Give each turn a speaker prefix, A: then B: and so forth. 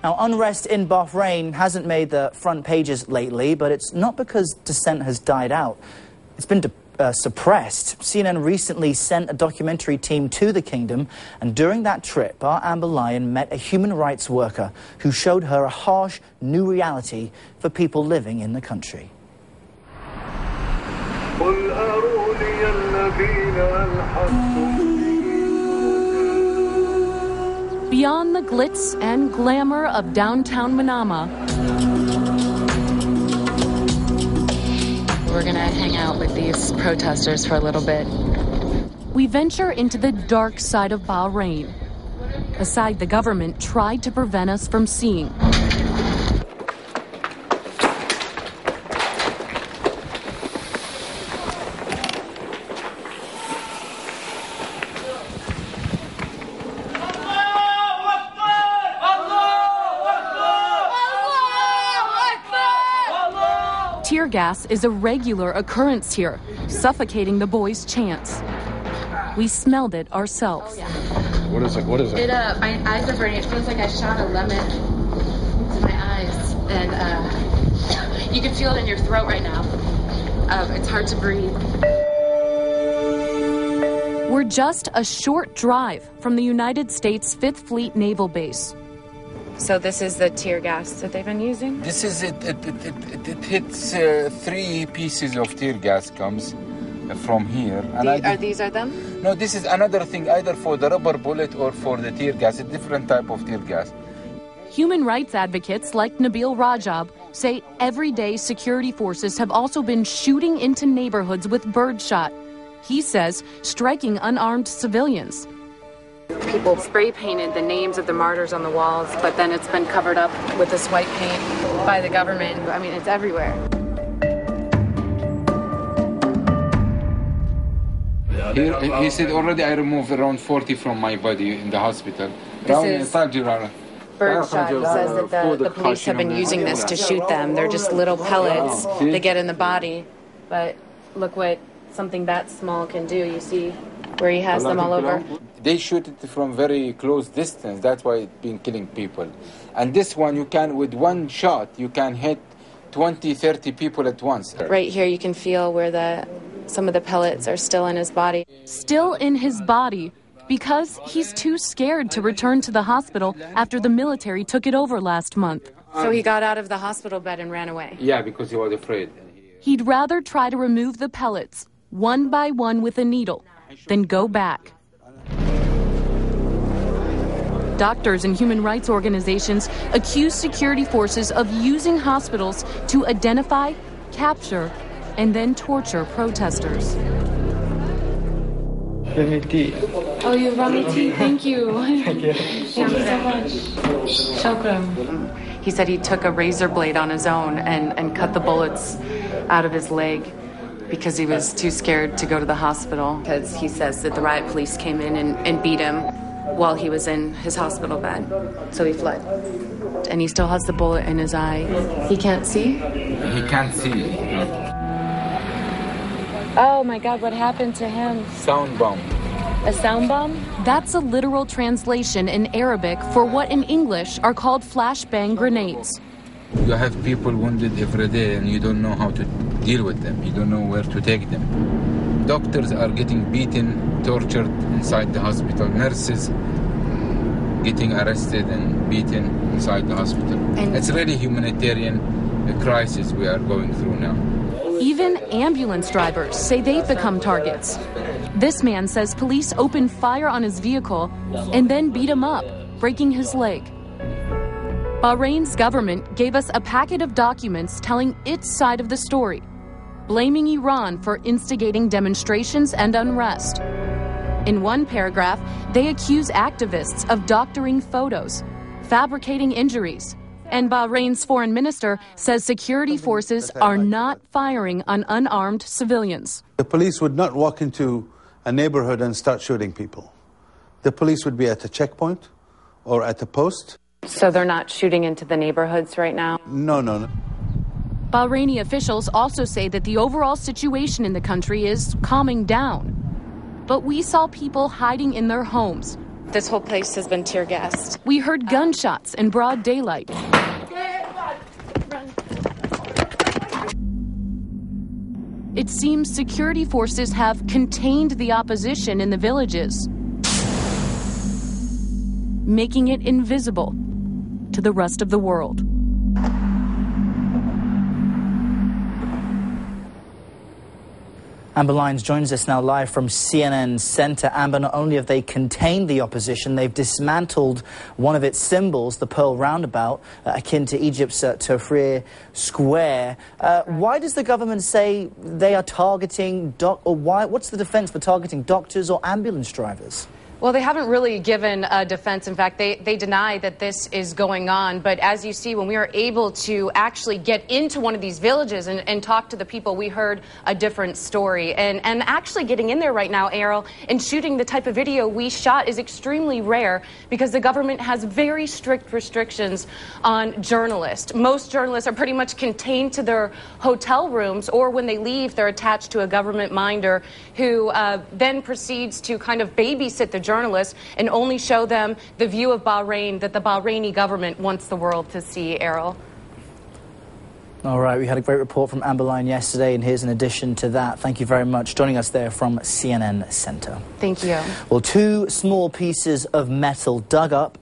A: Now, unrest in Bahrain hasn't made the front pages lately, but it's not because dissent has died out. It's been suppressed. CNN recently sent a documentary team to the kingdom, and during that trip, our Amber Lyon met a human rights worker who showed her a harsh new reality for people living in the country.
B: Beyond the glitz and glamour of downtown Manama,
C: we're gonna hang out with these protesters for a little bit.
B: We venture into the dark side of Bahrain, a side the government tried to prevent us from seeing. Tear gas is a regular occurrence here, suffocating the boys' chants. We smelled it ourselves.
D: What is it? What is it?
C: My eyes are burning. It feels like I shot a lemon into my eyes, and you can feel it in your throat right now. It's hard to breathe.
B: We're just a short drive from the United States 5th Fleet Naval Base.
C: So this is the tear gas that they've been using?
E: This is it. It hits 3 pieces of tear gas comes from here. And
C: These are them?
E: No, this is another thing, either for the rubber bullet or for the tear gas, a different type of tear gas.
B: Human rights advocates like Nabil Rajab say everyday security forces have also been shooting into neighborhoods with birdshot. He says striking unarmed civilians.
C: People spray painted the names of the martyrs on the walls, but then it's been covered up with this white paint by the government. I mean, it's everywhere.
E: He said already I removed around 40 from my body in the hospital.
C: This is birdshot. He says that the police have been using this to shoot them. They're just little pellets that get in the body. But look what something that small can do. You see where he has them all over?
E: They shoot it from very close distance. That's why it's been killing people. And this one, you can, with one shot, you can hit 20, 30 people at once.
C: Right here, you can feel where some of the pellets are still in his body.
B: Still in his body because he's too scared to return to the hospital after the military took it over last month.
C: So he got out of the hospital bed and ran away?
E: Yeah, because he was afraid.
B: He'd rather try to remove the pellets, one by one with a needle, than go back. Doctors and human rights organizations accuse security forces of using hospitals to identify, capture, and then torture protesters.
C: Oh, you brought me tea. Thank you. Thank you so much. Shukran. He said he took a razor blade on his own and cut the bullets out of his leg because he was too scared to go to the hospital, because he says that the riot police came in and beat him while he was in his hospital bed. So he fled. And he still has the bullet in his eye. He can't see?
E: He can't see.
C: Oh my God, what happened to him?
E: Sound bomb.
C: A sound bomb?
B: That's a literal translation in Arabic for what in English are called flashbang grenades.
E: You have people wounded every day and you don't know how to deal with them. You don't know where to take them. Doctors are getting beaten, tortured inside the hospital. Nurses getting arrested and beaten inside the hospital. It's really humanitarian crisis we are going through now.
B: Even ambulance drivers say they've become targets. This man says police opened fire on his vehicle and then beat him up, breaking his leg. Bahrain's government gave us a packet of documents telling its side of the story, blaming Iran for instigating demonstrations and unrest. In one paragraph, they accuse activists of doctoring photos, fabricating injuries, and Bahrain's foreign minister says security forces are not firing on unarmed civilians.
F: The police would not walk into a neighborhood and start shooting people. The police would be at a checkpoint or at a post.
C: So they're not shooting into the neighborhoods right now?
F: No.
B: Bahraini officials also say that the overall situation in the country is calming down. But we saw people hiding in their homes,
C: This whole place has been tear gassed.
B: We heard gunshots in broad daylight. It seems security forces have contained the opposition in the villages, making it invisible to the rest of the world.
A: Amber Lyons joins us now live from CNN Center. Amber, not only have they contained the opposition, they've dismantled one of its symbols, the Pearl Roundabout, akin to Egypt's Tahrir Square. Why does the government say they are targeting what's the defense for targeting doctors or ambulance drivers?
C: Well, they haven't really given a defense. In fact, they deny that this is going on. But as you see, when we are able to actually get into one of these villages and talk to the people, we heard a different story. And actually getting in there right now, Errol, and shooting the type of video we shot is extremely rare because the government has very strict restrictions on journalists. Most journalists are pretty much contained to their hotel rooms, or when they leave, they're attached to a government minder who then proceeds to kind of babysit the journalists and only show them the view of Bahrain that the Bahraini government wants the world to see, Errol.
A: All right, we had a great report from Amber Lyons yesterday, and here's an addition to that. Thank you very much. Joining us there from CNN Center.
C: Thank you.
A: Well, two small pieces of metal dug up